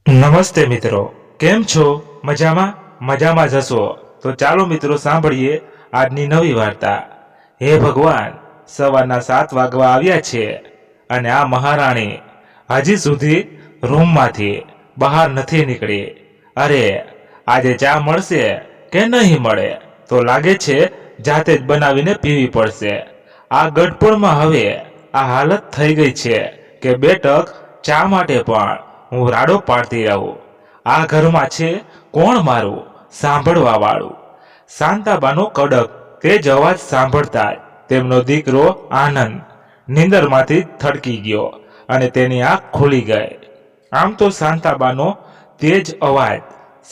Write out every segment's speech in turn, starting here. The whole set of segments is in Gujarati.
નમસ્તે મિત્રો, કેમ છો? મજામાં મજામાં જશો તો ચાલો મિત્રો સાંભળીએ આજની નવી વાર્તા। હે ભગવાન, સવારના 7 વાગવા આવ્યા છે અને આ મહારાણી હજી સુધી રૂમમાંથી બહાર નથી નીકળી। અરે, આજે ચા મળશે કે નહીં મળે? તો લાગે છે જાતે જ બનાવીને પીવી પડશે। આ ગડપણમાં હવે આ હાલત થઈ ગઈ છે કે બેટક ચા માટે પણ હું રાડો પાડતી રહું। આ ઘરમાં છે કોણ મારું સાંભળવા વાળું? શાંતાબાનો કડક તેજ અવાજ સાંભળતા જ તેમનો દીકરો આનંદ નીંદરમાંથી થડકી ગયો અને તેની આંખ ખુલી ગઈ। આમ તો શાંતાબાનો તેજ અવાજ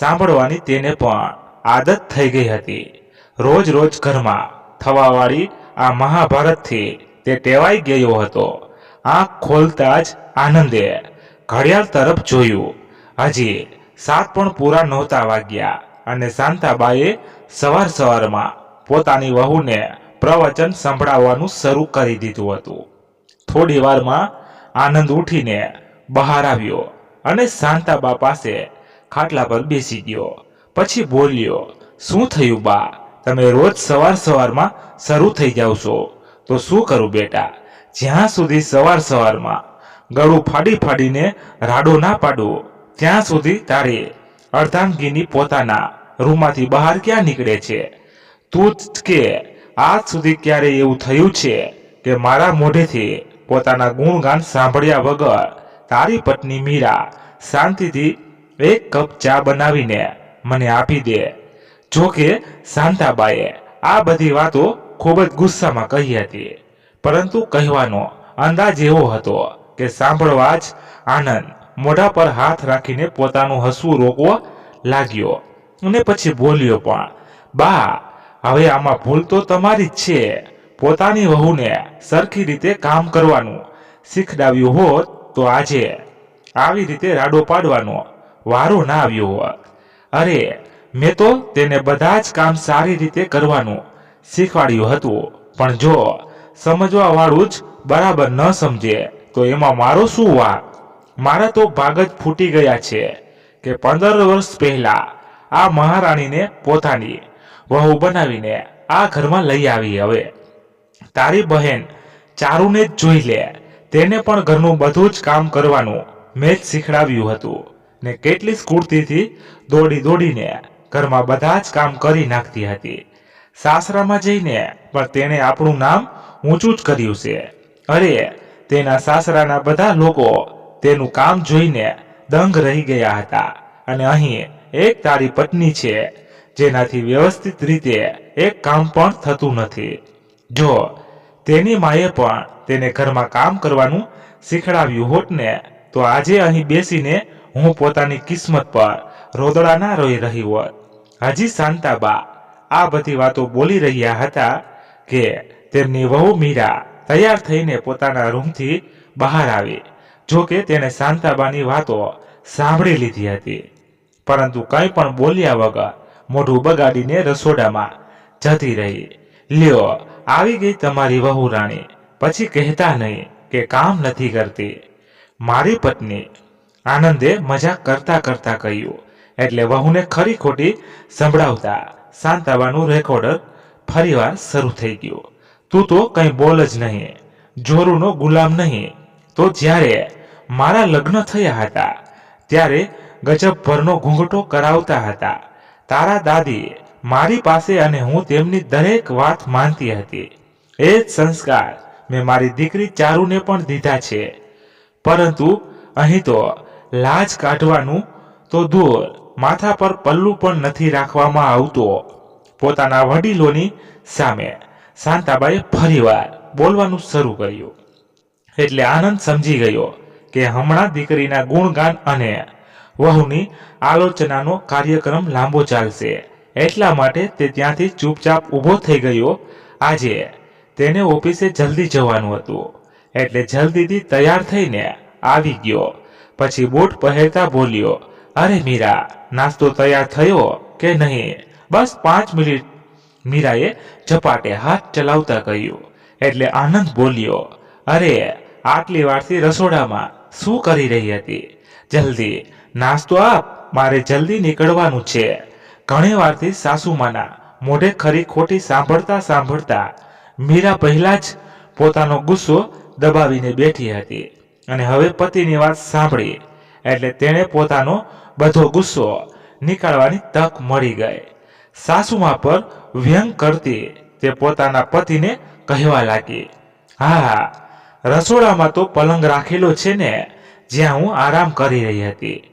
સાંભળવાની તેને પણ આદત થઈ ગઈ હતી। રોજ રોજ ઘરમાં થવાવાળી આ મહાભારતથી તે ટેવાઈ ગયો હતો। આંખ ખોલતા જ આનંદે ઘડિયાળ તરફ જોયું। હજી 7 પણ પૂરા નહોતા વાગ્યા અને શાંતાબાએ સવારમાં પોતાની વહુને પ્રવચન સંભળાવવાનું શરૂ કરી દીધું હતું। થોડી વારમાં આનંદ ઉઠીને બહાર આવ્યો અને શાંતાબા પાસે ખાટલા પર બેસી ગયો। પછી બોલ્યો, શું થયું બા? તમે રોજ સવારમાં શરૂ થઈ જાવ છો તો શું કરું બેટા? જ્યાં સુધી સવારમાં ગળું ફાડીને રાડો ના પાડું ત્યાં સુધી તારી અર્ધાંગીની પોતાના રૂમમાંથી બહાર ક્યાં નીકળે છે? તું જ કે આજ સુધી ક્યારે એવું થયું છે કે મારા મોઢેથી પોતાના ગુણગાન સાંભળ્યા વગર તારી પત્ની મીરા શાંતિથી 1 કપ ચા બનાવીને મને આપી દે? જો કે શાંતાબાએ આ બધી વાતો ખૂબ જ ગુસ્સામાં કહી હતી, પરંતુ કહેવાનો અંદાજ એવો હતો કે સાંભળવા જ આનંદ મોઢા પર હાથ રાખીને પોતાનું હસવું રોકવા લાગ્યો અને પછી બોલ્યો પણ, બા, હવે આમાં ભૂલ તો તમારી જ છે। પોતાની વહુને સરખી રીતે કામ કરવાનું શીખડાવ્યું હોત તો આજે આવી રીતે રાડો પાડવાનો વારો ના આવ્યો હોત। અરે, મેં તો તેને બધા જ કામ સારી રીતે કરવાનું શીખવાડ્યું હતું, પણ જો સમજવા વાળું જ બરાબર ન સમજે તો એમાં મારો શું વાંક? મારા તો ભાગ જ ફૂટી ગયા છે કે 15 વર્ષ પહેલા આ મહારાણીને પોતાની વહુ બનાવીને આ ઘરમાં લઈ આવી। હવે તારી બહેન ચારુને જ જોઈ લે, તેને પણ ઘરનું બધું જ કામ કરવાનું મેં જ શીખડાવ્યું હતું ને કેટલી સ્ફૂર્તિથી દોડીને ઘરમાં બધા જ કામ કરી નાખતી હતી। સાસરામાં જઈને પણ તેણે આપણું નામ ઊંચું જ કર્યું છે। અરે, તેના સાસરાના બધા લોકો તેનું કામ જોઈને દંગ રહી ગયા હતા અને અહીં એક તારી પત્ની છે જેનાથી વ્યવસ્થિત રીતે એક કામ પણ થતું નથી। જો તેની માએ પણ તેને ઘરમાં કામ કરવાનું શીખડાવ્યું હોત ને તો આજે અહીં બેસીને હું પોતાની કિસ્મત પર રોદડા ના રોઈ રહી હોત। હજી શાંતાબા આ બધી વાતો બોલી રહ્યા હતા કે તેમની વહુ મીરા તૈયાર થઈને પોતાના રૂમથી બહાર આવી। જો કે તેણે શાંતાબાની વાતો સાંભળી લીધી હતી, પરંતુ કંઈ પણ બોલ્યા વગર મોઢું બગાડીને રસોડામાં જતી રહી। લ્યો, આવી ગઈ તમારી વહુ રાણી, પછી કહેતા નહીં કે કામ નથી કરતી। મારી પત્ની, આનંદે મજાક કરતા કહ્યું, એટલે વહુને ખરી ખોટી સંભળાવતા શાંતાબાનું રેકોર્ડર ફરીવાર શરૂ થઈ ગયું। તું તો કંઈ બોલ જ નહીં, જોરુનો ગુલામ નહીં। તો જ્યારે મારા લગ્ન થયા હતા ત્યારે ગજબભરનો ઘૂંઘટો કરાવતા હતા તારા દાદી મારી પાસે અને હું તેમની દરેક વાત માનતી હતી। એ જ સંસ્કાર મેં મારી દીકરી ચારુને પણ દીધા છે, પરંતુ અહીં તો લાજ કાઢવાનું તો દૂર, માથા પર પલ્લું પણ નથી રાખવામાં આવતું। પોતાના વડીલોની સામે શાંતાબાએ ફરીવાર બોલવાનું શરૂ કર્યું એટલે આનંદ સમજી ગયો કે હમણાં દીકરીના ગુણગાન અને વહુની આલોચનાનો કાર્યક્રમ લાંબો ચાલશે। એટલા માટે તે ત્યાંથી ચૂપચાપ ઊભો થઈ ગયો। આજે તેને ઓફિસે જલ્દી જવાનું હતું એટલે જલ્દીથી તૈયાર થઈને આવી ગયો। પછી બૂટ પહેરતા બોલ્યો, અરે મીરા, નાસ્તો તૈયાર થયો કે નહીં? બસ 5 મિનિટ, મીરાએ ઝપાટે હાથ ચલાવતા કહ્યું। એટલે આનંદ બોલ્યો, અરે, આટલી વારથી રસોડામાં શું કરી રહી હતી જલ્દી નાસ્તો આપ, મારે જલ્દી નીકળવાનું છે. ઘણી વારથી સાસુમાના મોઢે ખરી ખોટી સાંભળતા સાંભળતા મીરા પહેલા જ પોતાનો ગુસ્સો દબાવીને બેઠી હતી અને હવે પતિની વાત સાંભળી એટલે તેણે પોતાનો બધો ગુસ્સો નીકાળવાની તક મળી ગઈ. સાસુમા પર વ્યંગ કરતી તે પોતાના પતિને કહેવા લાગી, હા, રસોડામાં તો પલંગ રાખેલો છે ને, જ્યાં હું આરામ કરી રહી હતી.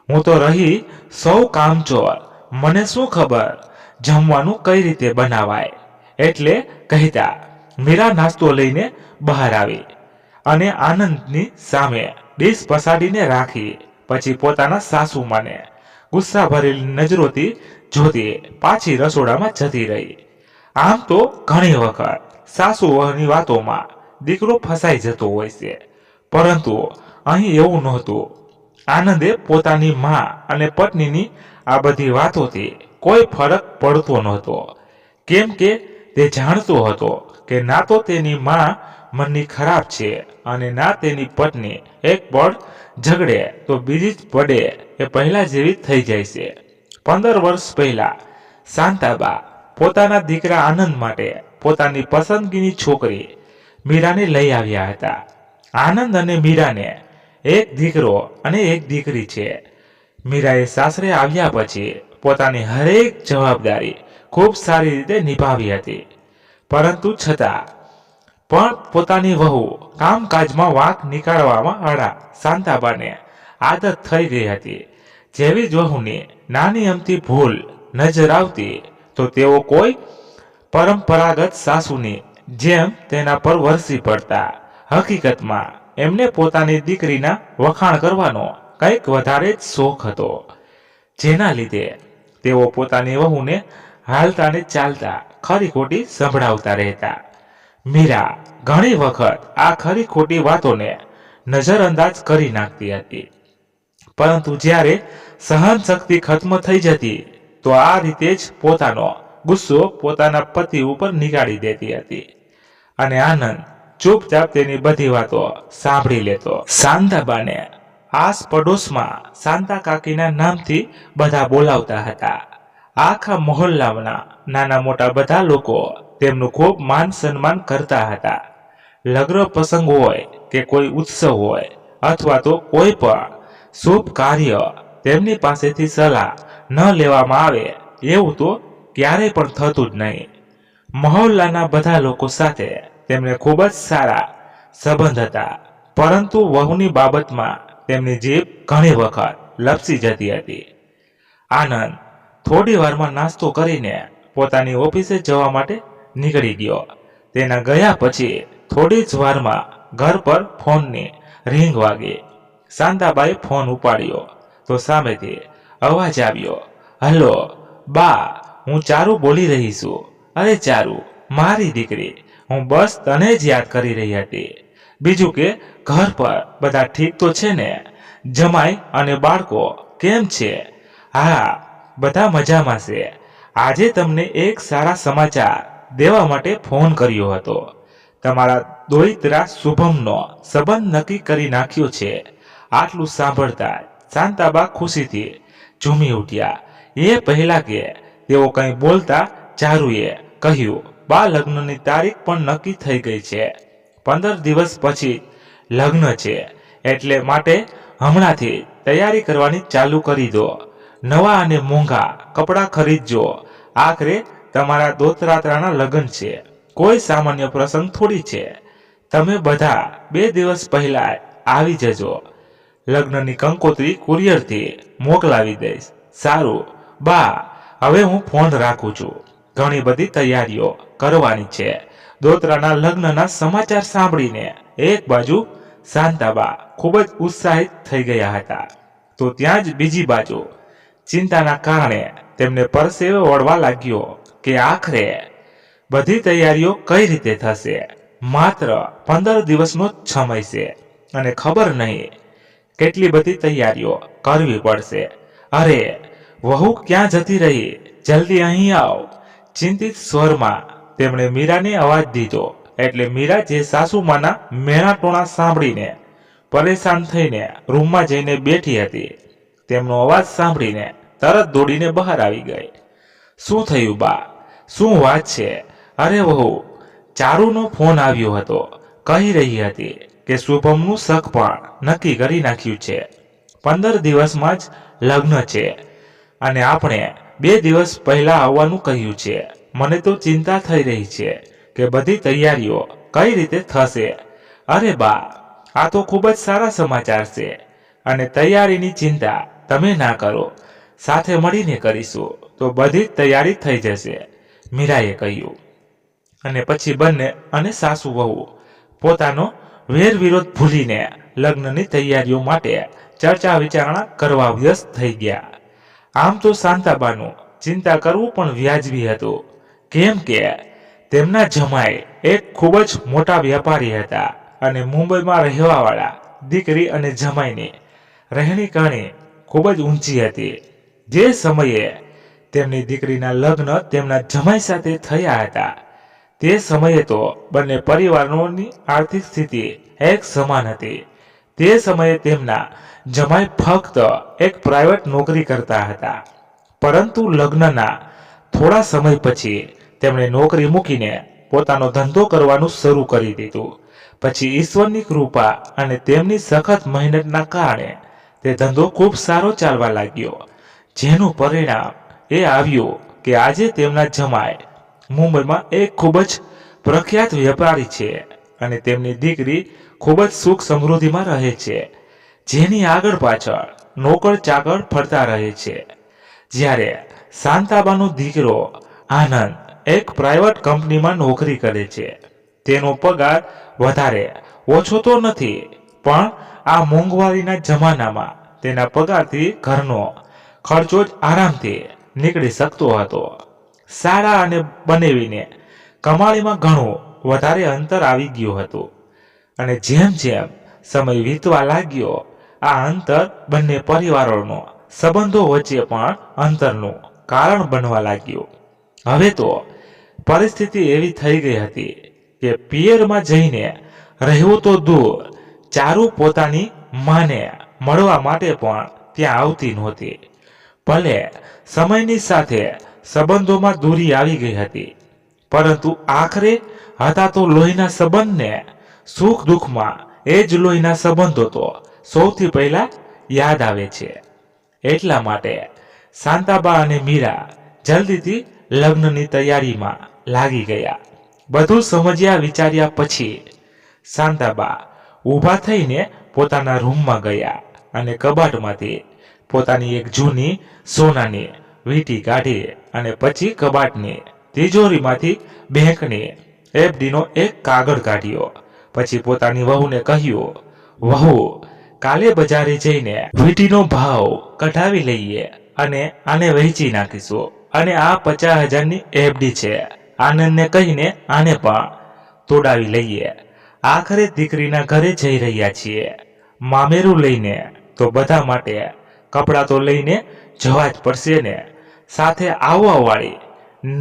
હું તો રહી સૌ કામચોર, મને શું ખબર જમવાનું કઈ રીતે બનાવાય. એટલે કહેતા મીરા નાસ્તો લઈને બહાર આવી અને આનંદની સામે ડીશ પસાડીને રાખી. પછી પોતાના સાસુમાને ગુસ્સા ભરેલી નજરોથી જોતી પાછી રસોડામાં જતી રહી. આમ તો ઘણી વખત સાસુ વહુની વાતોમાં દીકરો ફસાઈ જતો હોય છે, પરંતુ અહીં એવું નહોતું. આનંદે પોતાની માં અને પત્નીની આ બધી વાતોથી કોઈ ફરક પડતો નહોતો, કેમ કે તે જાણતો હતો કે ના તો તેની માં મનની ખરાબ છે અને ના તેની પત્ની એક પળ ઝઘડે તો બીજી જ પડે એ પહેલા જેવી થઈ જાય છે. 15 વર્ષ પહેલા શાંતાબા પોતાના દીકરા આનંદ માટે પોતાની પસંદગીની છોકરી મીરાને લઈ આવ્યા હતા. આનંદ અને મીરાને એક દીકરો અને એક દીકરી છે. મીરાએ સાસરે આવ્યા પછી પોતાની હરેક જવાબદારી ખૂબ સારી રીતે નિભાવી હતી, પરંતુ છતાં પણ પોતાની વહુ કામકાજમાં વાંક નીકાળવામાં આડા શાંતાબાને આદત થઈ ગઈ હતી. જેવી જ વહુની નાની અમથી ભૂલ નજર આવતી તો તેઓ કોઈ પરંપરાગત સાસુની જેમ તેના પર વરસી પડતા. હકીકતમાં એમને પોતાની દીકરીના વખાણ કરવાનો કંઈક વધારે જ શોખ હતો, જેના લીધે તેઓ પોતાની વહુને હાલતા ને ચાલતા ખરી ખોટી સંભળાવતા રહેતા. મીરા ઘણી વખત આ ખરી ખોટી વાતોને નજરઅંદાજ કરી નાખતી હતી, પરંતુ જ્યારે સહન શક્તિ ખત્મ થઈ જતી તો આ રીતે જ પોતાનો ગુસ્સો પોતાના પતિ ઉપર નીકાળી દેતી હતી અને આનંદ ચૂપચાપ તેની બધી વાતો સાંભળી લેતો. શાંતાબાને આસ પડોશમાં શાંતા કાકીના નામથી બધા બોલાવતા હતા. આખા મહોલ્લાના નાના મોટા બધા લોકો તેમનું ખૂબ માન સન્માન કરતા હતા. લગ્ન પ્રસંગ હોય કે કોઈ ઉત્સવ હોય અથવા તો કોઈ પણ શુભ કાર્ય તેમની પાસેથી સલાહ ન લેવામાં આવે એવું તો ક્યારેય પણ થતું જ નહીં. મહોલ્લાના બધા લોકો સાથે તેમને ખૂબ જ સારા સંબંધ હતા, પરંતુ વહુની બાબતમાં તેમની જીભ ઘણી વખત લપસી જતી હતી. આનંદ થોડી વારમાં નાસ્તો કરીને પોતાની ઓફિસે જવા માટે નીકળી ગયો. તેના ગયા પછી થોડી જ વારમાં ઘર પર ફોનની રિંગ વાગી. શાંતાબાએ ફોન ઉપાડ્યો તો સામેથી અવાજ આવ્યો, હલો બા, હું ચારુ બોલી રહી છું. અરે ચારુ, મારી દીકરી, હું બસ તને જ યાદ કરી રહી હતી. બીજું કે ઘર પર બધા ઠીક તો છે ને? જમાઈ અને બાળકો કેમ છે? હા, બધા મજામાં છે. આજે તમને એક સારા સમાચાર દેવા માટે ફોન કર્યો હતો. તમારા દોહિત્રા શુભમનો સંબંધ નક્કી કરી નાખ્યો છે. આટલું સાંભળતા શાંતાબા ખુશીથી ઝૂમી ઉઠ્યા. એ પહેલા કે તેઓ કંઈ બોલતા ચારુએ કહ્યું, બા, લગ્નની તારીખ પણ નક્કી થઈ ગઈ છે. 15 દિવસ પછી લગ્ન છે, એટલે માટે હમણાંથી તૈયારી કરવાની ચાલુ કરી દો. નવા અને મોંઘા કપડાં ખરીદજો. આખરે તમારા દોતરાત્રાના લગ્ન છે, કોઈ સામાન્ય પ્રસંગ થોડી છે. તમે બધા 2 દિવસ પહેલા આવી જજો. લગ્નની કંકોત્રી કુરિયરથી મોકલાવી દઈશ. સારું બા, હવે હું ફોન રાખું છું. ઘણી બધી તૈયારીઓ કરવાની છે. દોતરાના લગ્નના સમાચાર સાંભળીને એક બાજુ શાંતાબા ખૂબ જ ઉત્સાહિત થઈ ગયા હતા, તો ત્યાં જ બીજી બાજુ ચિંતાના કારણે તેમને પરસેવો વળવા લાગ્યો કે આખરે બધી તૈયારીઓ કઈ રીતે થશે. માત્ર 15 દિવસનો જ સમય છે અને ખબર નહીં કેટલી બધી તૈયારીઓ કરવી પડશે. અરે વહુ ક્યાં જતી રહી? જલ્દી અહીં આવ. ચિંતિત સ્વરમાં તેમણે મીરાને અવાજ દીધો એટલે મીરા જે સાસુમાના મેણાટોણા સાંભળીને પરેશાન થઈને રૂમમાં જઈને બેઠી હતી. તેમનો અવાજ સાંભળીને તરત દોડીને બહાર આવી ગઈ. શું થયું બા? શું વાત છે? અરે વહુ, ચારુનો ફોન આવ્યો હતો. કહી રહી હતી કે શુભમનું શક પણ નક્કી કરી નાખ્યું છે. 15 દિવસમાં જ લગ્ન છે અને આપણે 2 દિવસ પહેલા આવવાનું કહ્યું છે. મને તો ચિંતા થઈ રહી છે કે બધી તૈયારીઓ કઈ રીતે થશે. અરે બા, આ તો ખૂબ જ સારા સમાચાર છે અને તૈયારીની ચિંતા તમે ના કરો. સાથે મળીને કરીશું તો બધી જ તૈયારી થઈ જશે, મીરાએ કહ્યું. અને પછી બંને અને સાસુ વહુ પોતાનો વેર વિરોધ ભૂલીને લગ્નની તૈયારીઓ માટે ચર્ચા વિચારણા કરવા વ્યસ્ત થઈ ગયા. આમ તો શાંતાબાનું ચિંતા કરવું પણ વ્યાજબી હતું, કેમ કે તેમના જમાઈ એક ખૂબ જ મોટા વ્યાપારી હતા અને મુંબઈમાં રહેવાવાળા દીકરી અને જમાઈની રહેણી કરણી ખૂબ જ ઊંચી હતી. જે સમયે તેમની દીકરીના લગ્ન તેમના જમાઈ સાથે થયા હતા તે સમયે તો બંને પરિવારોની આર્થિક સ્થિતિ એક સમાન હતી. તે સમયે તેમના જમાઈ ફક્ત એક પ્રાઇવેટ નોકરી કરતા હતા, પરંતુ લગ્નના થોડા સમય પછી તેમણે નોકરી મૂકીને પોતાનો ધંધો કરવાનું શરૂ કરી દીધું. પછી ઈશ્વરની કૃપા અને તેમની સખત મહેનતના કારણે તે ધંધો ખૂબ સારો ચાલવા લાગ્યો, જેનું પરિણામ એ આવ્યું કે આજે તેમના જમાઈ મુંબઈમાં એક ખૂબ જ પ્રખ્યાત વેપારી છે અને તેમની દીકરી ખૂબ જ સુખ સમૃદ્ધિમાં રહે છે, જેની આગળ પાછળ નોકર ચાકર ફરતા રહે છે. જ્યારે શાંતાબાનો દીકરો આનંદ એક પ્રાઇવેટ કંપનીમાં નોકરી કરે છે. તેનો પગાર વધારે ઓછો તો નથી, પણ આ મોંઘવારીના જમાનામાં તેના પગારથી ઘરનો ખર્ચો જ આરામથી નીકળી શકતો હતો. શાળા અને બનેવીને કમાણીમાં ઘણું વધારે અંતર આવી ગયું હતું અને જેમ જેમ સમય વીતવા લાગ્યો આ અંતર બંને પરિવારોનો સંબંધો વચ્ચે પણ અંતરનું કારણ બનવા લાગ્યું. હવે તો પરિસ્થિતિ એવી થઈ ગઈ હતી કે પિયરમાં જઈને રહેવું તો દૂર, ચારુ પોતાની માને મળવા માટે પણ ત્યાં આવતી નહોતી. ભલે સમયની સાથે સંબંધોમાં દૂરી આવી ગઈ હતી, પરંતુ આખરે હતા તો લોહીના સંબંધને. સુખ દુઃખમાં એ જ લોહીના સંબંધો તો સૌથી પહેલા યાદ આવે છે. એટલા માટે શાંતાબા અને મીરા જલ્દીથી લગ્નની તૈયારીમાં લાગી ગયા. બધું સમજ્યા વિચાર્યા પછી શાંતાબા ઊભા થઈને પોતાના રૂમમાં ગયા અને કબાટમાંથી પોતાની એક જૂની સોનાની વીંટી કાઢી અને પછી કબાટની તિજોરીમાંથી બેંકની એફડીનો એક કાગળ કાઢ્યો. પછી પોતાની વહુને કહ્યું, વહુ, કાલે બજારે જઈને વીંટીનો ભાવ કઢાવી લઈએ અને આને વહેંચી નાખીશું. અને આ 50,000ની એફડી છે, આનંદને કહીને આને પણ તોડાવી લઈએ. આખરે દીકરીના ઘરે જઈ રહ્યા છીએ, મામેરું લઈને તો બધા માટે કપડાં તો લઈને જવા જ પડશે ને. સાથે આવવાવાળી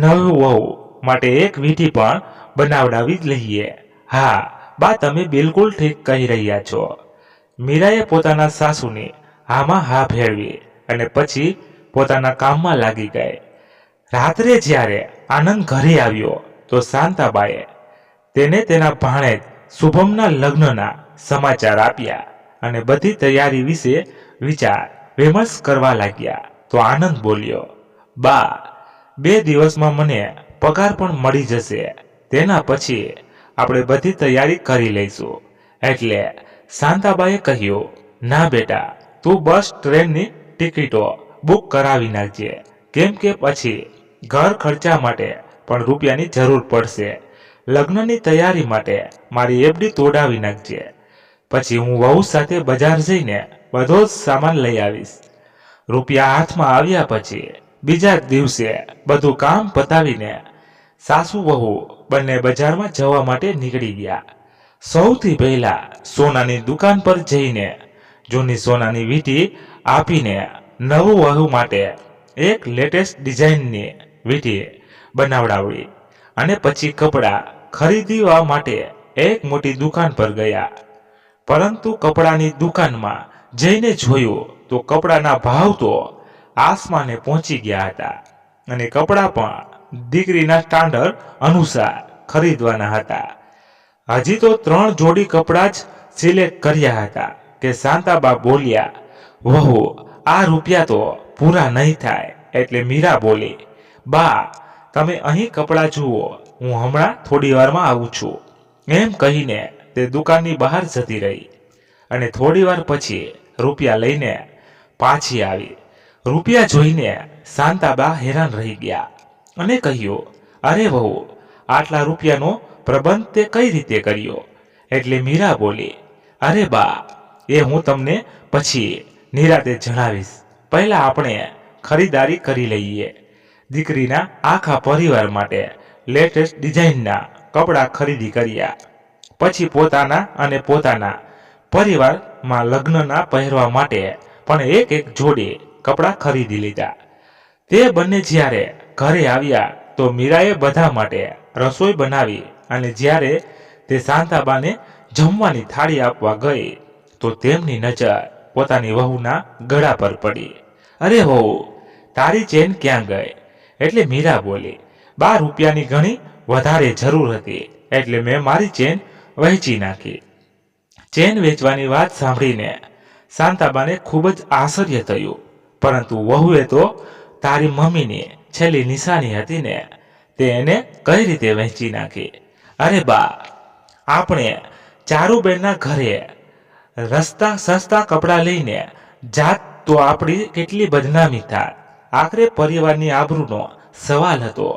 નવી વહુ માટે એક વીંટી પણ બનાવડાવી લઈએ. હા બા, તમે બિલકુલ ઠીક કહી રહ્યા છો. મીરાએ પોતાના સાસુની હામાં હા ફેરવી અને પછી પોતાના કામમાં લાગી ગઈ. રાત્રે જ્યારે આનંદ ઘરે આવ્યો તો શાંતાબાએ તેને તેના ભાણેજ શુભમના લગ્નના સમાચાર આપ્યા અને બધી તૈયારી વિશે વિચાર વિમર્શ કરવા લાગ્યા. તો આનંદ બોલ્યો, બા, 2 દિવસમાં મને પગાર પણ મળી જશે. તેના પછી આપણે બધી તૈયારી કરી લઈશું. એટલે શાંતાબાએ કહ્યું, ના બેટા, તું બસ ટ્રેનની ટિકિટો બુક કરાવી નાખજે, કેમ કે પછી ઘર ખર્ચા માટે પણ રૂપિયાની જરૂર પડશે. લગ્નની તૈયારી માટે મારી એફડી તોડાવી નાખજે. પછી હું વહુ સાથે બજાર જઈને બધો જ સામાન લઈ આવીશ. રૂપિયા હાથમાં આવ્યા પછી બીજા દિવસે બધું કામ પતાવીને સાસુ વહુ બંને બજારમાં જવા માટે નીકળી ગયા. સૌથી પહેલા સોનાની દુકાન પર જઈને જૂની સોનાની વીંટી આપીને નવું વહુ માટે એક લેટેસ્ટ ડિઝાઇનની વીંટી બનાવડાવી અને પછી કપડાં ખરીદવા માટે એક મોટી દુકાન પર ગયા. પરંતુ કપડાની દુકાનમાં જઈને જોયું તો કપડાના ભાવ તો આસમાને પહોંચી ગયા હતા અને કપડાં પણ દીકરીના સ્ટાન્ડર્ડ અનુસાર ખરીદવાના હતા. હજી તો 3 જોડી કપડાં જ સિલેક્ટ કર્યા હતા કે શાંતાબા બોલ્યા, વહુ આ રૂપિયા તો પૂરા નહીં થાય. એટલે મીરા બોલી, બા તમે અહીં કપડાં જુઓ, હું હમણાં થોડી વારમાં આવું છું. એમ કહીને તે દુકાનની બહાર જતી રહી અને થોડી વાર પછી રૂપિયા લઈને પાછી આવી. રૂપિયા જોઈને શાંતાબા હેરાન રહી ગયા અને કહ્યું, અરે વહુ આટલા રૂપિયાનો પ્રબંધ તે કઈ રીતે કર્યો? એટલે મીરા બોલી, અરે બા એ હું તમને પછી નિરાતે જણાવીશ. પહેલા આપણે ખરીદારી કરી લઈએ. દીકરીના આખા પરિવાર માટે લેટેસ્ટ ડિઝાઇનના કપડાં ખરીદી કર્યા. પછી પોતાના અને પોતાના પરિવારમાં લગ્નના પહેરવા માટે પણ એક જોડી કપડાં ખરીદી લીધા. તે બંને જ્યારે ઘરે આવ્યા તો મીરાએ બધા માટે રસોઈ બનાવી અને જ્યારે તે શાંતાબાને જમવાની થાળી આપવા ગઈ તો તેમની નજર પોતાની વહુના ગળા પર પડી. અરે વહુ તારી ચેન ક્યાં ગઈ? એટલે મીરા બોલી, બા રૂપિયાની ઘણી વધારે જરૂર હતી એટલે મેં મારી ચેન વહેંચી નાખી. ચેન વેચવાની વાત સાંભળીને શાંતાબાને ખૂબ જ આશ્ચર્ય થયું. પરંતુ વહુએ તો તારી મમ્મીની છેલ્લી નિશાની હતી ને, તે એને કઈ રીતે વહેંચી નાખી? અરે બા આપણે ચારુબેનના ઘરે સસ્તા કપડાં લઈને જાત તો આપણી કેટલી બદનામી થાત. આખરે પરિવારની આબરૂનો સવાલ હતો.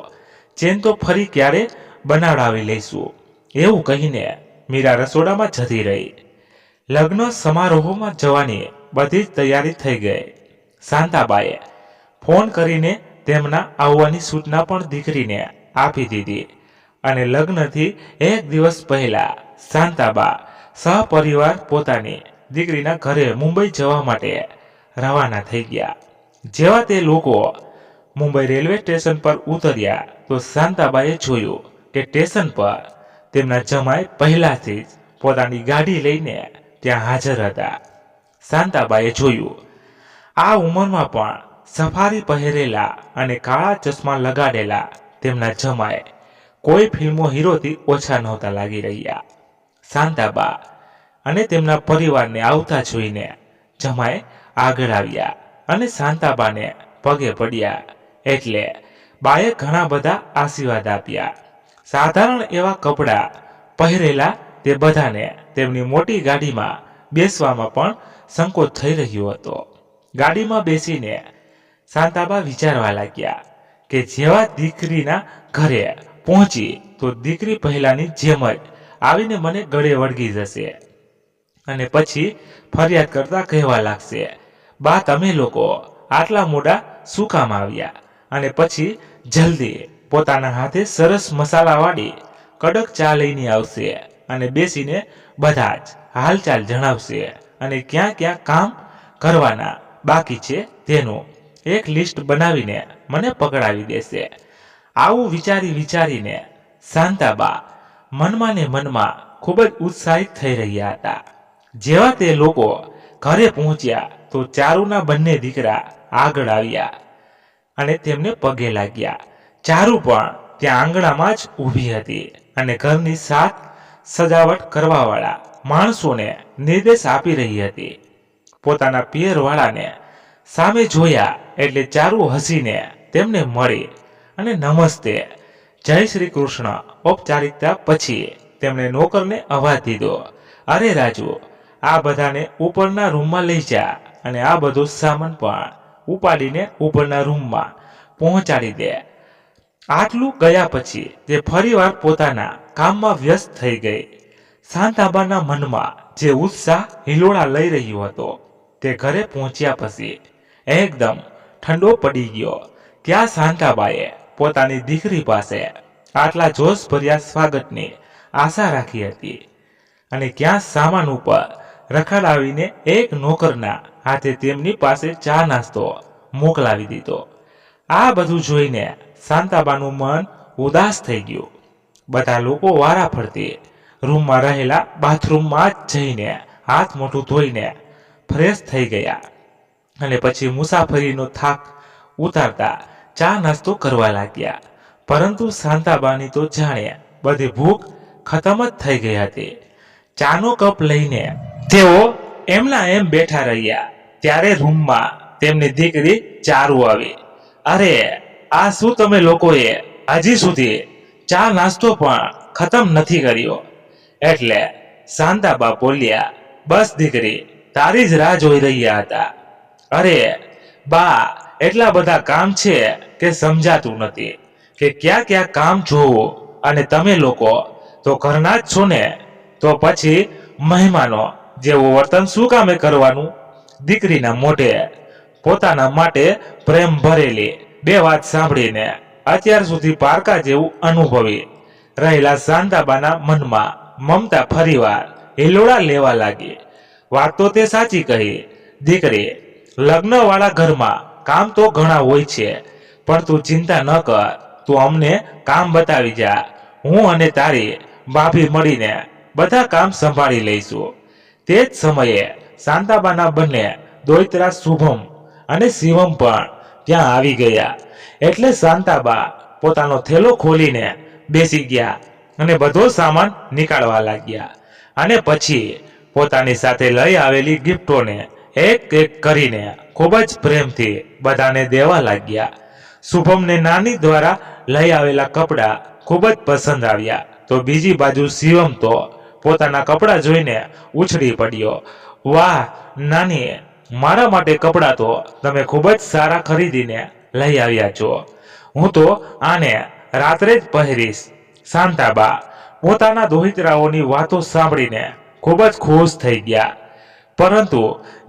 ચેન તો ફરી ક્યારે બનાવડાવી લઈશું. એવું કહીને મીરા રસોડામાં જતી રહી. લગ્ન સમારોહમાં જવાની બધી જ તૈયારી થઈ ગઈ. શાંતાબાએ ફોન કરીને તેમના આવવાની સૂચના પણ દીકરીને આપી દીધી અને લગ્નથી 1 દિવસ પહેલા શાંતાબા સહપરિવાર પોતાની દીકરીના ઘરે મુંબઈ જવા માટે રવાના થઈ ગયા. જેવા તે લોકો મુંબઈ રેલવે સ્ટેશન પર ઉતર્યા તો શાંતાબાએ જોયું કે સ્ટેશન પર તેમના જમાઈ પહેલાથી જ પોતાની ગાડી લઈને ત્યાં હાજર હતા. શાંતાબાએ જોયું આ ઉંમરમાં પણ સફારી પહેરેલા અને કાળા ચશ્મા લગાડેલા તેમના જમાઈ કોઈ ફિલ્મો હીરોથી ઓછા નહોતા લાગી રહ્યા. શાંતાબા અને તેમના પરિવારને આવતા જોઈને જમાઈ આગળ આવ્યા અને શાંતાબાને પગે પડ્યા. એટલે બાએ ઘણા બધા આશીર્વાદ આપ્યા. સાધારણ એવા કપડાં પહેરેલા તે બધાને તેમની મોટી ગાડીમાં બેસવામાં પણ સંકોચ થઈ રહ્યો હતો. ગાડીમાં બેસીને શાંતાબા વિચારવા લાગ્યા કે જેવા દીકરીના ઘરે પહોંચી તો દીકરી પહેલાની જેમ જ આવીને મને ગળે વળગી જશે અને પછી ફરિયાદ કરતા કહેવા લાગશે, બા તમે લોકો આટલા મોડા શું કામ આવ્યા? અને પછી જલ્દી પોતાના હાથે સરસ મસાલાવાળી કડક ચા લઈને આવશે અને બેસીને બધા જ હાલચાલ જણાવશે અને ક્યાં ક્યાં કામ કરવાના બાકી છે તેનું એક લિસ્ટ બનાવીને મને પકડાવી દેશે. આવું વિચારીને શાંતાબા મનમાં ને મનમાં ખૂબ જ ઉત્સાહિત થઈ રહ્યા હતા. જેવા તે લોકો ઘરે પહોંચ્યા તો ચારુના બંને દીકરા આગળ આવ્યા અને તેમને પગે લાગ્યા. ચારુ પણ ત્યાં આંગણામાં જ ઊભી હતી અને ઘરની સજાવટ કરવાવાળા માણસોને નિર્દેશ આપી રહી હતી. પોતાના પિયરવાળાને સામે જોયા એટલે ચારુ હસીને તેમને મળી અને નમસ્તે, જય શ્રી કૃષ્ણ ઔપચારિકતા પછી તેમણે નોકરને અવાજ દીધો, અરે રાજુ આ બધાને ઉપરના રૂમમાં લઈ જા અને આ બધો સામાન પણ ઉપાડીને ઉપરના રૂમમાં પહોંચાડી દે. આટલું ગયા પછી તે ફરીવાર પોતાના કામમાં વ્યસ્ત થઈ ગઈ. શાંતાબાના મનમાં જે ઉત્સાહ હિલોળા લઈ રહ્યો હતો તે ઘરે પહોંચ્યા પછી એકદમ ઠંડો પડી ગયો. ત્યાં શાંતાબાએ પોતાની દીકરી પાસે આટલા જોશભર્યા સ્વાગતની આશા રાખી હતી અને ક્યાં સામાન ઉપર રખડાવીને એક નોકરના હાથે તેમની પાસે ચા નાસ્તો મોકલાવી દીધો. આ બધું જોઈને શાંતાબાનું મન ઉદાસ થઈ ગયું. બધા લોકો વારા ફરતી રૂમમાં રહેલા બાથરૂમમાં જ જઈને હાથ મોઢું ધોઈને ફ્રેશ થઈ ગયા અને પછી મુસાફરીનો થાક ઉતારતા ચા નાસ્તો કરવા લાગ્યા. પરંતુ શાંતાબાની તો જાણે બધી ભૂખ ખતમ જ થઈ ગઈ હતી. ચાનો કપ લઈને તેઓ એમના એમ બેઠા રહ્યા. ત્યારે રૂમમાં તેમની દીકરી ચારુ આવી. અરે, આ શું તમે લોકોએ હજી સુધી ચા નાસ્તો પણ ખતમ નથી કર્યો? એટલે શાંતાબા બોલ્યા, બસ દીકરી, તારી જ રાહ જોઈ રહ્યા હતા. અરે બા, એટલા બધા કામ છે કે સમજાતું નથી કે ક્યાં ક્યાં કામ જોવું, અને તમે લોકો તો ઘરના જ છો ને, તો પછી મહેમાનો જેવું વર્તન શું કામે કરવાનું? દીકરીના મોઢે પોતાના માટે પ્રેમ ભરેલી બે વાત સાંભળીને અત્યાર સુધી પારકા જેવું અનુભવી રહેલા શાંતાબાના મનમાં મમતા ફરીવાર હિલોળા લેવા લાગી. વાત તો તે સાચી કહી દીકરી, લગ્નવાળા ઘરમાં કામ તો ઘણા હોય છે, પણ તું ચિંતા ન કર, તું અમને કામ બતાવી જા. હું અને તારી ભાભી મળીને બધા કામ સંભાળી લઈશું. તે જ સમયે શાંતાબાના બંને દોહિત્રા શુભમ અને શિવમ પણ ત્યાં આવી ગયા. એટલે શાંતાબા પોતાનો થેલો ખોલીને બેસી ગયા અને બધો સામાન નીકાળવા લાગ્યા. અને પછી પોતાની સાથે લઈ આવેલી ગિફ્ટોને એક એક કરીને ખૂબ જ પ્રેમથી બધાને દેવા લાગ્યા. શુભમને નાની દ્વારા લઈ આવેલા કપડાં ખૂબ જ પસંદ આવ્યા, તો બીજી બાજુ શિવમ તો પોતાના કપડાં જોઈને ઉછળી પડ્યો. વાહ નાની, મારા માટે કપડાં તો તમે ખૂબ જ સારા ખરીદીને લઈ આવ્યા છો. હું તો આને રાત્રે જ પહેરીશ. શાંતાબા પોતાના દોહિત્રાઓની વાતો સાંભળીને ખૂબ જ ખુશ થઈ ગયા. પરંતુ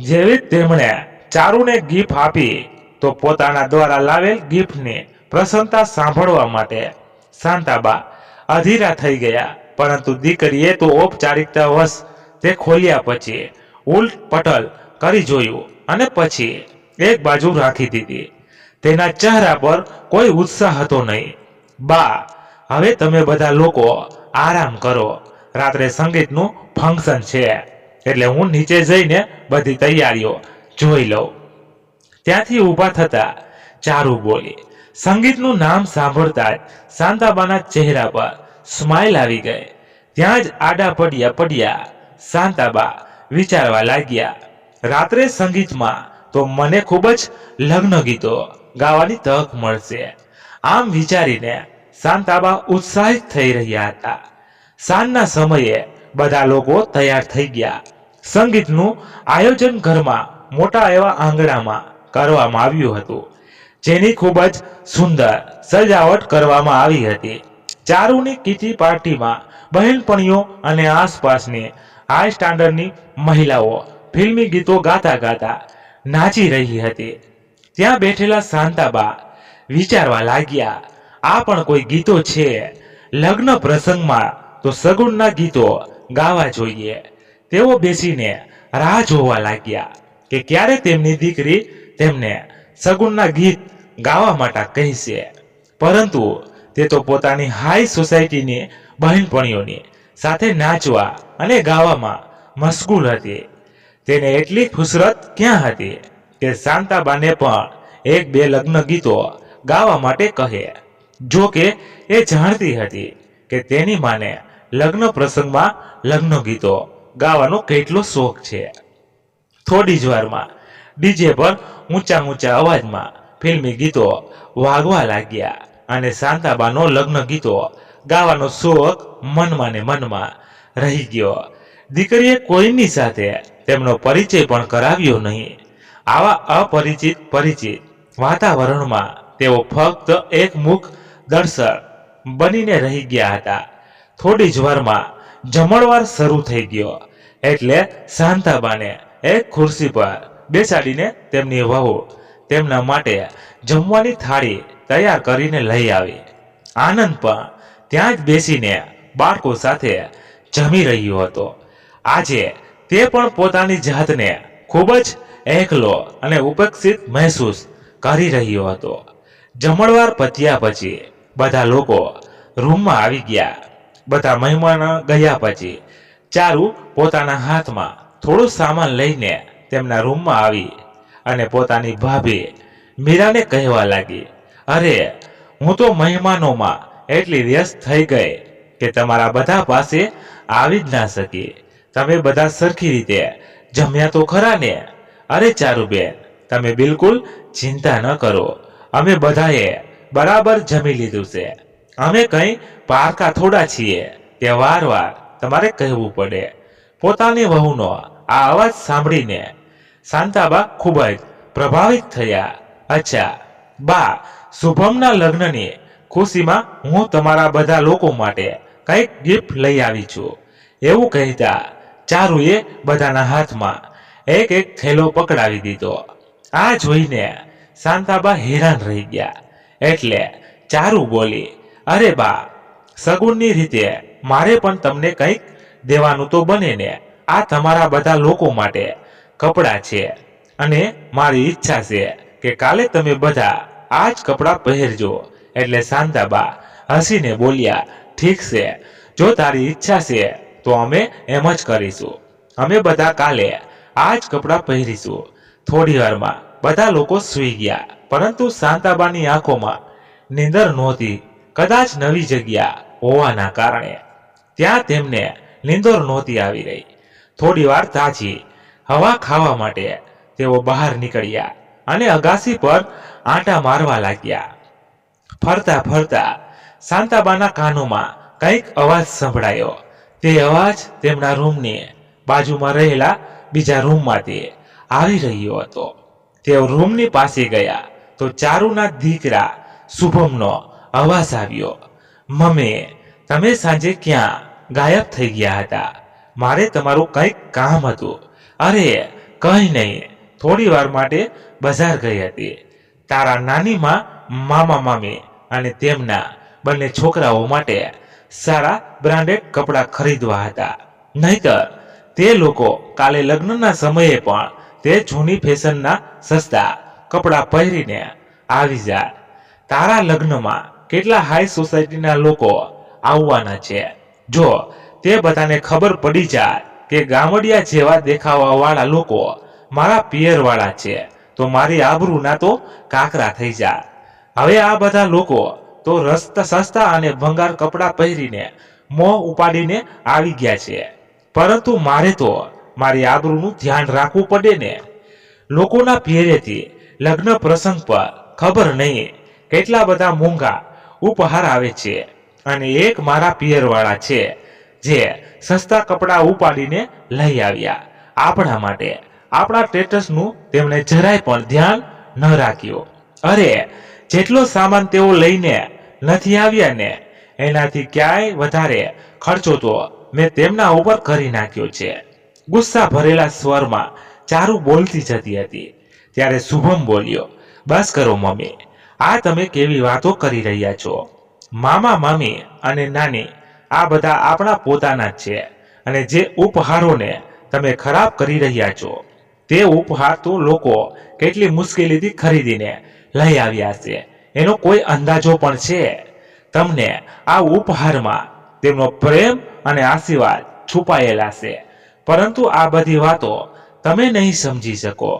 જેવી જ તેમણે ચારુને ગિફ્ટ આપી, તો પોતાના દ્વારા લાવેલ ગિફ્ટની પ્રસન્નતા સાંભળવા માટે શાંતાબા અધીરા થઈ ગયા. પરંતુ દીકરીએ તો ઔપચારિકતા વશ તે ખોલ્યા પછી ઉલટ પટલ કરી જોયું અને પછી એક બાજુ રાખી દીધી. તેના ચહેરા પર કોઈ ઉત્સાહ હતો નહીં. બા, હવે તમે બધા લોકો આરામ કરો. રાત્રે સંગીતનું ફંક્શન છે, એટલે હું નીચે જઈને બધી તૈયારીઓ જોઈ લઉં. ત્યાંથી ઊભા થતા ચારુ બોલી. સંગીતનું નામ સાંભળતા જ શાંતાબાના ચહેરા પર સ્માઇલ આવી ગઈ. ત્યાં જ આડા પડ્યા શાંતાબા વિચારવા લાગ્યા, રાત્રે સંગીતમાં તો મને ખૂબ જ લગ્ન ગીતો ગાવાની તક મળશે. આમ વિચારીને શાંતાબા ઉત્સાહિત થઈ રહ્યા હતા. સાંજના સમયે બધા લોકો તૈયાર થઈ ગયા. સંગીતનું આયોજન ઘરમાં મોટા એવા આંગણામાં કરવામાં આવ્યું હતું, જેની ખૂબ જ સુંદર સજાવટ કરવામાં આવી હતી. ચારુની કીટી પાર્ટીમાં બહેનપણીઓ અને આસપાસની હાઈ સ્ટાન્ડર્ડની મહિલાઓ ફિલ્મી ગીતો ગાતા ગાતા નાચી રહી હતી. ત્યાં બેઠેલા શાંતાબા વિચારવા લાગ્યા, આ પણ કોઈ ગીતો છે? લગ્ન પ્રસંગમાં તો સગુણના ગીતો ગાવા જોઈએ. તેઓ બેસીને રાહ જોવા લાગ્યા કે ક્યારે તેમની દીકરી તેમને સગુણના ગીત ગાવા માટે કહેશે. પરંતુ તે તો પોતાની હાઈ સોસાયટીની બહેનપણીઓની સાથે નાચવા અને ગાવામાં મશગુલ હતી. તેને એટલી ફુસરત ક્યાં હતી કે શાંતાબાને પણ એક બે લગ્ન ગીતો ગાવા માટે કહે. જો કે એ જાણતી હતી કે તેની માને લગ્ન પ્રસંગમાં લગ્ન ગીતો ગાવાનો કેટલો શોખ છે. થોડી જ વારમાં ડીજે પર ઊંચા અવાજમાં ફિલ્મી ગીતો વાગવા લાગ્યા અને શાંતાબાનો લગ્ન ગીતો ગાવાનો શોખ મનમાં ને મનમાં રહી ગયો. દીકરીએ કોઈની સાથે તેમનો પરિચય પણ કરાવ્યો નહીં. આવા પરિચિત વાતાવરણમાં તેઓ ફક્ત એક મુખ દર્શક બનીને રહી ગયા હતા. થોડી જ વારમાં જમણવાર શરૂ થઈ ગયો, એટલે શાંતાબાને એક ખુરશી પર બેસાડીને તેમની વહુ તેમના માટે જમવાની થાળી તૈયાર કરીને લઈ આવી. આનંદ પણ ત્યાં જ બેસીને બાળકો સાથે જમી રહ્યો હતો. આજે તે પણ પોતાની જાતને ખૂબ જ એકલો અને ઉપેક્ષિત મહેસૂસ કરી રહ્યો હતો. જમણવાર પત્યા પછી બધા લોકો રૂમમાં આવી ગયા. બધા મહેમાનો ગયા પછી ચારુ પોતાના હાથમાં થોડું સામાન લઈને તેમના રૂમમાં આવી અને પોતાની ભાભી મીરાને કહેવા લાગી, અરે હું તો મહેમાનોમાં એટલી વ્યસ્ત થઈ ગઈ કે તમારા બધા પાસે આવી જ ના શકી. તમે બધા સરખી રીતે જમ્યા તો ખરા ને? અરે ચારુબેન, તમે બિલકુલ ચિંતા ન કરો, અમે બધાએ બરાબર જમી લીધું છે. અમે કંઈ પારકા થોડા છીએ કે વાર તમારે કહેવું પડે. પોતાની વહુનો આ અવાજ સાંભળીને શાંતાબા ખૂબ જ પ્રભાવિત થયા. અચ્છા બા, શુભમના લગ્નની ખુશીમાં હું તમારા બધા લોકો માટે કંઈક ગિફ્ટ લઈ આવી છું, એવું કહેતા ચારુએ બધાના હાથમાં એક એક થેલો પકડાવી દીધો. આ જોઈને શાંતાબા હેરાન રહી ગયા. એટલે ચારુ બોલી, અરે બા, સગુનની રીતે મારે પણ તમને કંઈક દેવાનું તો બને ને. આ તમારા બધા લોકો માટે કપડાં છે અને મારી ઈચ્છા છે કે કાલે તમે બધા આ જ કપડાં પહેરજો. એટલે શાંતાબા હસીને બોલ્યા, ઠીક છે, જો તારી ઈચ્છા છે તો અમે એમ જ કરીશું. અમે બધા કાલે આ જ કપડાં પહેરીશું. થોડી વારમાં બધા લોકો સૂઈ ગયા, પરંતુ શાંતાબાની આંખોમાં નીંદર નહોતી. કદાચ નવી જગ્યા હોવાના કારણે ત્યાં તેમને નીંદર નહોતી આવી રહી. થોડી વાર તાજી હવા ખાવા માટે તેઓ બહાર નીકળ્યા અને અગાસી પર આંટા મારવા લાગ્યા. ફરતા ફરતા શાંતાબાના કાનોમાં કંઈક અવાજ સંભળાયો. તે અવાજ તેમના રૂમની બાજુમાં રહેલા બીજા રૂમમાંથી આવી રહ્યો હતો. તેઓ રૂમની પાસે ગયા તો ચારુના દીકરા શુભમનો અવાજ આવ્યો, મમ્મી, તમે સાંજે ક્યાં ગાયબ થઈ ગયા હતા? મારે તમારું કંઈક કામ હતું. અરે કંઈ નહીં, થોડી વાર માટે બજાર ગઈ હતી. તારા નાનીમાં, મામા મામી અને તેમના બંને છોકરાઓ માટે સારા બ્રાન્ડેડ કપડાં ખરીદવા હતા. નહીતર તે લોકો કાલે લગ્નના સમયે પણ તે જૂની ફેશનના સસ્તા કપડાં પહેરીને આવી જાય. તારા લગ્નમાં કેટલા હાઈ સોસાયટીના લોકો આવવાના છે. જો તે બધાને ખબર પડી જાય કે ગામડિયા જેવા દેખાવા વાળા લોકો મારા પિયર વાળા છે તો મારી આબરૂના તો કાકરા થઈ જાય. હવે આ બધા લોકો તો સસ્તા અને ભંગાર કપડાં પહેરીને મોં ઉપાડીને આવી ગયા છે, પરંતુ મારે તો મારી આબરૂનું ધ્યાન રાખવું પડે ને. લોકોના પિયરેથી લગ્ન પ્રસંગ પર ખબર નહીં કેટલા બધા મોંઘા ઉપહાર આવે છે, અને એક મારા પિયરવાળા છે જે સસ્તા કપડાં ઉપાડીને લઈ આવ્યા આપણા માટે. આપણા સ્ટેટસનું તેમણે જરાય પણ ધ્યાન ન રાખ્યું. અરે જેટલો સામાન તેઓ લઈને નથી આવ્યા ને એનાથી ક્યાંય વધારે ખર્ચો તો મેં તેમના ઉપર કરી નાખ્યો છે. ગુસ્સા ભરેલા સ્વરમાં ચારુ બોલતી જતી હતી. ત્યારે શુભમ બોલ્યો, બસ કરો મમ્મી, આ તમે કેવી વાતો કરી રહ્યા છો? મામા મામી અને નાની આ બધા આપણા પોતાના જ છે, અને જે ઉપહારોને તમે ખરાબ કરી રહ્યા છો તે ઉપહાર તો લોકો કેટલી મુશ્કેલીથી ખરીદીને લઈ આવ્યા છે એનો કોઈ અંદાજો પણ છે? તમને આ ઉપહારમાં તેમનો પ્રેમ અને આશીર્વાદ છુપાયેલા છે, પરંતુ આ બધી વાતો તમે નહીં સમજી શકો.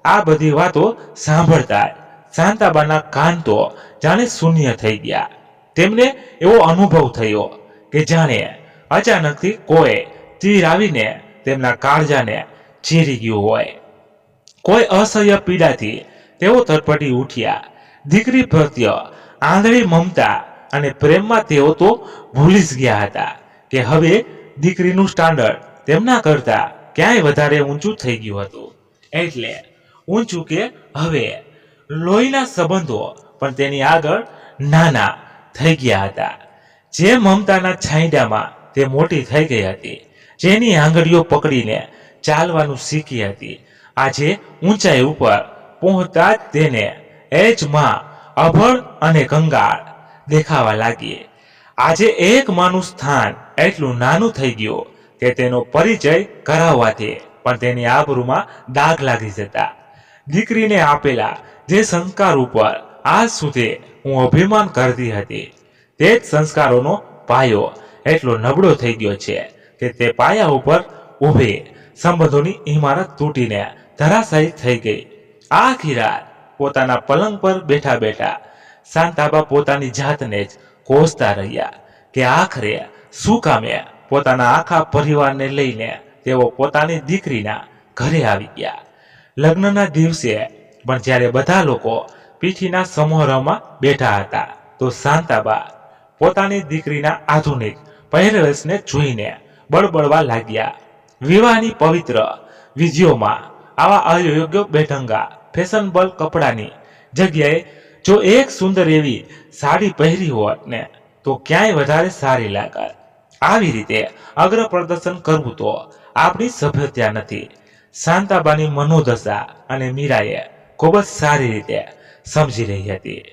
આ બધી વાતો સાંભળતા શાંતાબાના કાન તો જાણે શૂન્ય થઈ ગયા. તેમને એવો અનુભવ થયો કે જાણે અચાનકથી કોઈ તીર આવીને તેમના કાળજાને ચીરી ગયું હોય. કોઈ અસહ્ય પીડાથી તેઓ તડપડી ઉઠ્યા. દીકરી પ્રત્યે આંધળી મમતા અને પ્રેમમાં તેઓ તો ભૂલી જ ગયા હતા કે હવે દીકરીનું સ્ટાન્ડર્ડ તેમના કરતા ક્યાંય વધારે ઊંચું થઈ ગયું હતું. એટલે ઊંચું કે હવે લોહીના સંબંધો પણ તેની આગળ નાના થઈ ગયા હતા. જે મમતાના છાંયડામાં તે મોટી થઈ ગઈ હતી, જેની આંગળીઓ પકડીને ચાલવાનું શીખી હતી, આજે ઊંચાઈ ઉપર પહોંચતા જ તેને એ જ માં અભળ અને કંગાળ દેખાવા લાગી. આજે એક માનું સ્થાન એટલું નાનું થઈ ગયું કે તેનો પરિચય કરાવવાથી પણ તેની આબરૂમાં દાગ લાગી જતા. દીકરીને આપેલા જે સંસ્કાર ઉપર આજ સુધી હું અભિમાન કરતી હતી, તે જ સંસ્કારોનો પાયો એટલો નબળો થઈ ગયો છે કે તે પાયા ઉપર ઊભી સંબંધોની ઇમારત તૂટીને ધરાશાયી થઈ ગઈ। આખી રાત પોતાના પલંગ પર બેઠા બેઠા શાંતાબા પોતાની જાતને જ કોસતા રહ્યા કે આખરે શું કામે પોતાના આખા પરિવારને લઈને તેઓ પોતાની દીકરીના ઘરે આવી ગયા। લગ્નના દિવસે પણ જ્યારે બધા લોકો પીઠીના સમારોહમાં બેઠા હતા તો શાંતાબા પોતાની દીકરીના આધુનિક પહેરવેશને જોઈને બળબડવા લાગ્યા। વિવાહની પવિત્ર વિધિઓમાં આવા અયોગ્ય બેઢંગા ફેશનેબલ કપડાની જગ્યાએ જો એક સુંદર એવી સાડી પહેરી હોત ને તો ક્યાંય વધારે સારી લાગત। આવી રીતે અગ્ર પ્રદર્શન કરવું તો આપણી સભ્યતા નથી। શાંતાબાની મનોદશા અને મીરાએ ખૂબ જ સારી રીતે સમજી રહી હતી।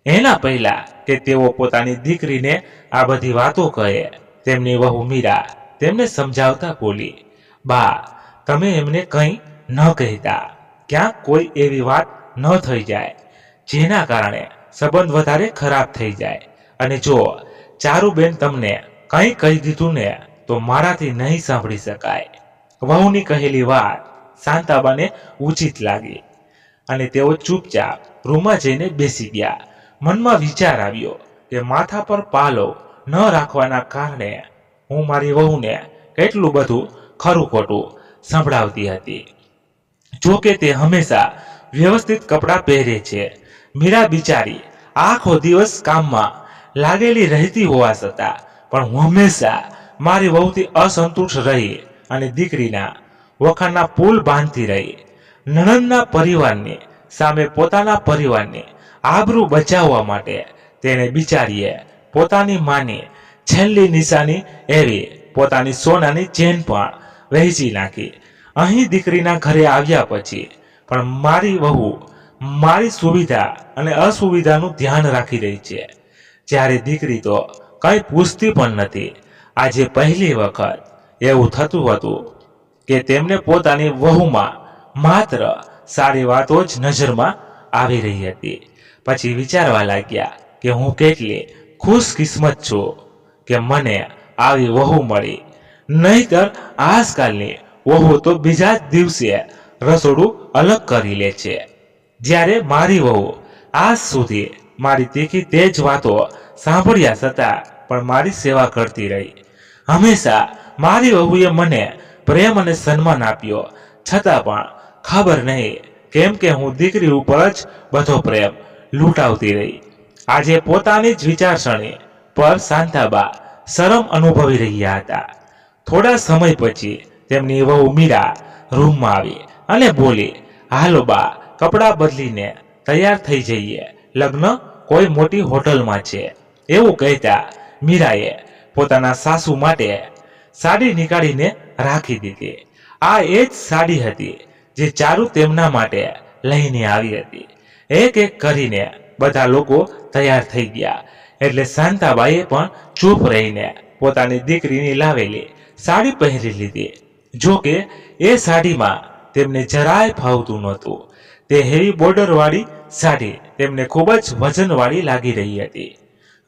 એના પહેલા કે તેઓ પોતાની દીકરીને આ બધી વાતો કહે તેમની વહુ મીરા તેમને સમજાવતા બોલી, બા તમે એમને કંઈ ન કહેતા, ક્યાંક કોઈ એવી વાત ન થઈ જાય જેના કારણે સંબંધ વધારે ખરાબ થઈ જાય। અને જો ચારુબેન તમને કંઈ કહી દીધું ને તો મારાથી નહીં સાંભળી શકાય। વહુની કહેલી વાત શાંતાબાને ઉચિત લાગી અને તેઓ ચૂપચાપ રૂમમાં જઈને બેસી ગયા। મનમાં વિચાર આવ્યો કે માથા પર પાલો ન રાખવાના કારણે હું મારી વહુને કેટલું બધું ખરું ખોટું સંભળાવતી હતી। જો કે તે હંમેશા વ્યવસ્થિત કપડાં પહેરે છે। મીરા બિચારી આખો દિવસ કામમાં લાગેલી રહેતી હોવા છતાં પણ હું હંમેશા મારી વહુથી અસંતુષ્ટ રહી અને દીકરીના વખાણના પુલ બાંધતી રહી। નણંદના પરિવારની સામે પોતાના પરિવારની આબરૂ બચાવવા માટે તેણે બિચારીએ પોતાની માની છેલ્લી નિશાની એવી પોતાની સોનાની ચેન પણ વહેંચી નાખી। અહીં દીકરીના ઘરે આવ્યા પછી પણ મારી વહુ મારી સુવિધા અને અસુવિધાનું ધ્યાન રાખી રહી છે, જ્યારે દીકરી તો કંઈ પૂછતી પણ નથી। આજે પહેલી વખત એવું થતું હતું કે તેમને પોતાની વહુમાં માત્ર સારી વાતો જ નજરમાં આવી રહી હતી। પછી વિચારવા લાગ્યા કે હું કેટલી ખુશકિસ્મત છું કે મને આવી વહુ મળી, નહીતર આજકાલની વહુ તો બીજા જ દિવસે રસોડું અલગ કરી લે છે, જ્યારે મારી વહુ આજ સુધી મારી તીખી તેજ વાતો સાંભળ્યા છતાં પણ મારી સેવા કરતી રહી। હંમેશા મારી વહુએ મને પ્રેમ અને સન્માન આપ્યો, છતાં પણ ખબર નહીં કેમ કે હું દીકરી ઉપર જ બધો પ્રેમ લૂંટાવતી રહી। આજે પોતાની જ વિચારસરણી પર શાંતાબા શરમ અનુભવી રહ્યા હતા। થોડા સમય પછી તેમની વહુ મીરા રૂમમાં આવી અને બોલી, હાલો બા કપડાં બદલીને તૈયાર થઈ જઈએ, લગ્ન કોઈ મોટી હોટલમાં છે। એવું કહેતા મીરાએ પોતાના સાસુ માટે સાડી નીકાળીને રાખી દીધી। આ એ જ સાડી હતી જે ચારુ તેમના માટે લઈને આવી હતી। એક એક કરીને બધા લોકો તૈયાર થઈ ગયા એટલે શાંતાબાઈએ પણ ચૂપ રહીને પોતાની દીકરીની લાવેલી સાડી પહેરી લીધી। જો કે એ સાડીમાં તેમને જરાય ફાવતું નહોતું। તે હેવી બોર્ડરવાળી સાડી તેમને ખૂબ જ વજનવાળી લાગી રહી હતી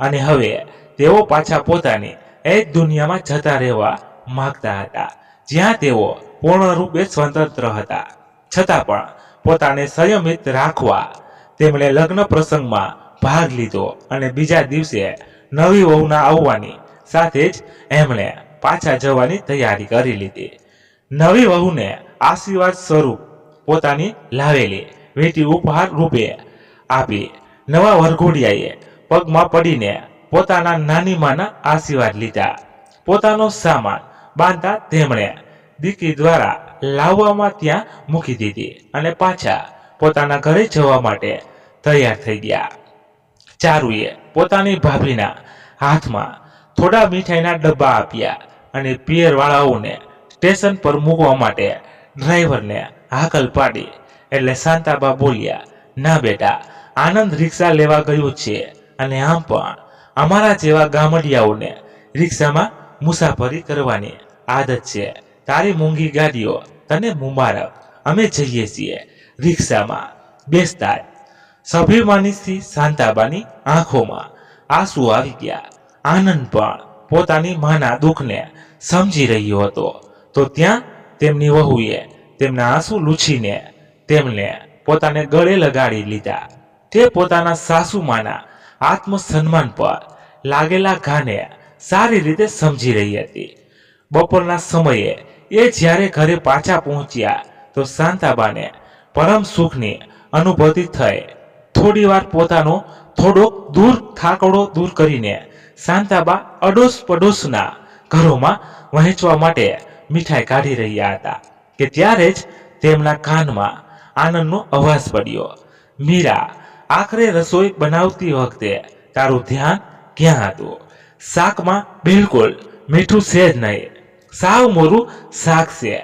અને હવે તેઓ પાછા પોતાની એ જ દુનિયામાં જતા રહેવા માંગતા હતા જ્યાં તેઓ પૂર્ણરૂપે સ્વતંત્ર હતા। છતાં પણ પોતાને સંયમિત રાખવા તેમણે લગ્ન પ્રસંગમાં ભાગ લીધો અને બીજા દિવસે નવી વહુના આવવાની સાથે જ એમણે પાછા જવાની તૈયારી કરી લીધી। નવી વહુને આશીર્વાદ સ્વરૂપ પોતાની લાવેલી વીંટી ઉપહાર રૂપે આપી। નવા વરઘોડિયાએ પગમાં પડીને પોતાના નાની માના આશીર્વાદ લીધા। પોતાનો સામાન બાંધતા તેમણે દીકરી દ્વારા લાવવામાં ત્યાં મૂકી દીધી અને પાછા પોતાના ઘરે જવા માટે તૈયાર થઈ ગયા। ચારુએ પોતાની ભાભીના હાથમાં થોડા મીઠાઈના ડબ્બા આપ્યા અને પિયરવાળાઓને સ્ટેશન પર મૂકવા માટે ડ્રાઈવરને હાકલ પાડી એટલે શાંતાબા બોલ્યા, ના બેટા, આનંદ રિક્ષા લેવા ગયું છે અને આમ પણ અમારા જેવા ગામડિયાઓને રિક્ષામાં મુસાફરી કરવાની આદત છે। તારી મોંઘી ગાડીઓ તને મુબારક, અમે જઈએ છીએ રિક્ષામાં। બેસતા જ સ્વાભિમાનીથી શાંતાબાની આંખોમાં આંસુ આવી ગયા। આનંદ પણ પોતાની માના દુઃખને સમજી રહ્યો હતો તો ત્યાં તેમની વહુએ તેમના આંસુ લૂછીને તેમને પોતાને ગળે લગાડી લીધા. તે પોતાના સાસુમાના આત્મસન્માન પર લાગેલા ઘાને સારી રીતે સમજી રહી હતી. બપોરના સમયે એ જ્યારે ઘરે પાછા પહોંચ્યા તો શાંતાબાને પરમ સુખની અનુભૂતિ થઈ. થોડી વાર પોતાનો થોડોક થાકડો દૂર કરીને શાંતાબા અડોશ પડોશના ઘરોમાં વહેંચવા માટે મીઠાઈ કાઢી રહ્યા હતા કે ત્યારે જ તેમના કાનમાં આનંદનો અવાજ પડ્યો. મીરા, આખરે રસોઈ બનાવતી વખતે તારું ધ્યાન ક્યાં હતું? શાકમાં બિલકુલ મીઠું છે જ નહીં, સાવ મોરું શાક છે.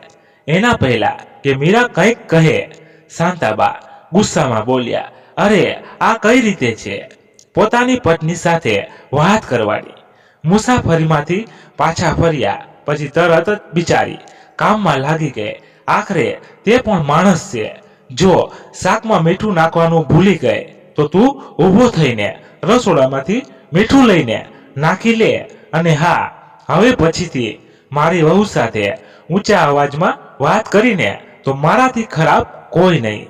એના પહેલા કે મીરા કંઈક કહે, શાંતાબા ગુસ્સામાં બોલ્યા, અરે આ કઈ રીતે છે પોતાની પત્ની સાથે વાત કરવાની? મુસાફરીમાંથી પાછા ફર્યા પછી તરત જ બિચારી કામમાં લાગી ગઈ. આખરે તે પણ માણસ છે. જો શાકમાં મીઠું નાખવાનું ભૂલી ગઈ તો તું ઊભો થઈને રસોડામાંથી મીઠું લઈને નાખી લે. અને હા, હવે પછીથી મારી વહુ સાથે ઊંચા અવાજમાં વાત કરીને તો મારાથી ખરાબ કોઈ નહીં.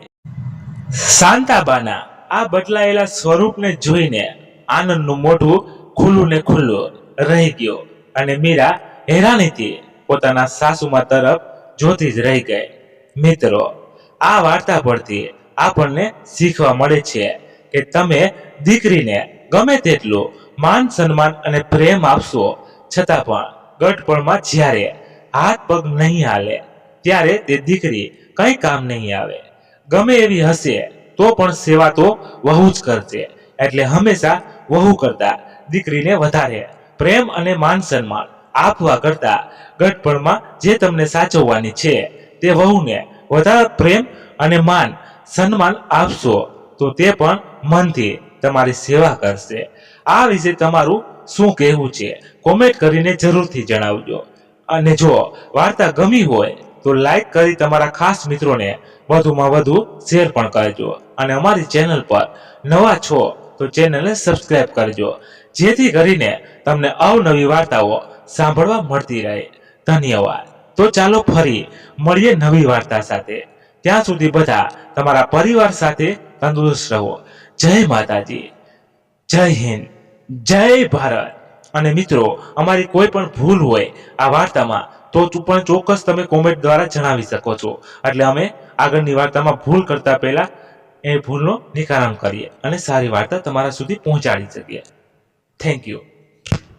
શાંતાબાના આ બદલાયેલા સ્વરૂપને જોઈને આનંદનું મોઢું ખુલ્લું ને ખુલ્લું રહી ગયો અને મીરા હેરાનીથી પોતાના સાસુમા તરફ જોતી જ રહી ગઈ. મિત્રો, આ વાર્તા પરથી આપણને શીખવા મળે છે કે તમે દીકરીને ગમે તેટલું માન સન્માન અને પ્રેમ આપશો છતાં પણ ગઢપણમાં જ્યારે હાથ પગ નહીં હાલે ત્યારે તે દીકરી કંઈ કામ નહીં આવે. ગમે એવી હશે તો પણ સેવા તો વહુ જ કરશે. એટલે હંમેશા વહુ કરતા દીકરીને વધારે પ્રેમ અને માન સન્માન આપવા કરતા ગઢપણમાં જે તમને સાચવવાની છે તે વહુને વધારે પ્રેમ અને માન સન્માન આપશો તો તે પણ મનથી તમારી સેવા કરશે. આ વિશે તમારું શું કહેવું છે કોમેન્ટ કરીને જરૂરથી જણાવજો. અને જો વાર્તા ગમી હોય તો લાઈક કરી તમારા ખાસ મિત્રોને વધુમાં વધુ શેર પણ કરજો. અને અમારી ચેનલ પર નવા છો તો ચેનલને સબસ્ક્રાઇબ કરજો, જેથી કરીને તમને અવનવી વાર્તાઓ સાંભળવા મળતી રહે. ધન્યવાદ. તો ચાલો ફરી મળીએ નવી વાર્તા સાથે. ત્યાં સુધી બધા તમારા પરિવાર સાથે તંદુરસ્ત રહો. જય માતાજી, જય હિન્દ, જય ભારત. અને મિત્રો, અમારી કોઈ પણ ભૂલ હોય આ વાર્તામાં તો પણ ચોક્કસ તમે કોમેન્ટ દ્વારા જણાવી શકો છો. એટલે અમે આગળની વાર્તામાં ભૂલ કરતા પહેલા એ ભૂલનો નિકારણ કરીએ અને સારી વાર્તા તમારા સુધી પહોંચાડી શકીએ. Thank you.